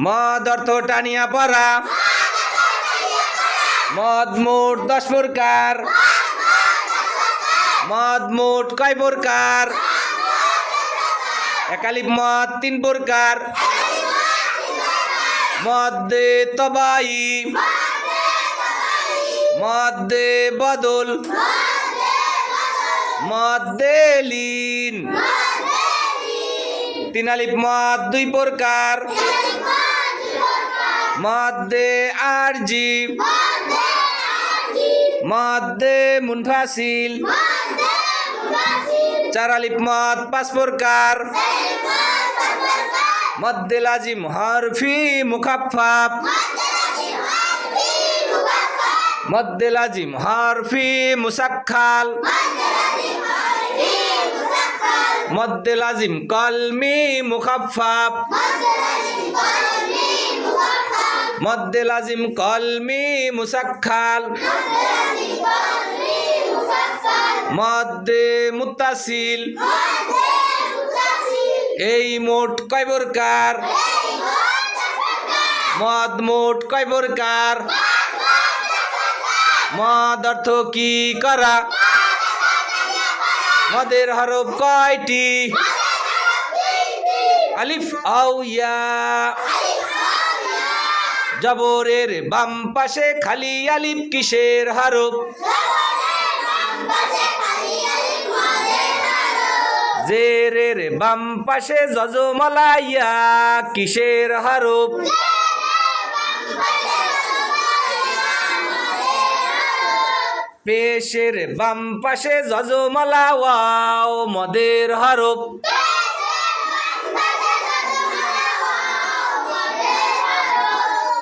মদ অর্থ টানিয়া পড়া। মদ মোট 10 প্রকার। মদ মোট কয় প্রকার? একালিপ মদ 3 প্রকার। মদে তবাই, মদে বদল, মদে লীন। 3 আলিপ মদ 2 প্রকার। মদে আরজি, মদে মুনফাসিল। 4 আলিপ মদ 5 প্রকার। মদ্দে লাজিম হরফি মুখাফফাফ, মদ্দে লাজিম হরফি মুসাক্খাল, মদ্দে লাজিম কলমি মুখাফফাফ, মদ্দে লাজিম কলমি মুসাক্খাল, মদ্দে মুত্তাসিল। এই মোট কয় প্রকার? মদ মোট কয় প্রকার? মদ অর্থ কি করা? মদের হরফ কয়টি? আলিফ আও ইয়া। জবরের বাম পাশে খালি আলিফ কিসের হরফ? জেরের বাম পাশে যজমলা ইয়া কিসের হরফ? পেশের বাম পাশে যজমলা ওয়াও মদের হরফ।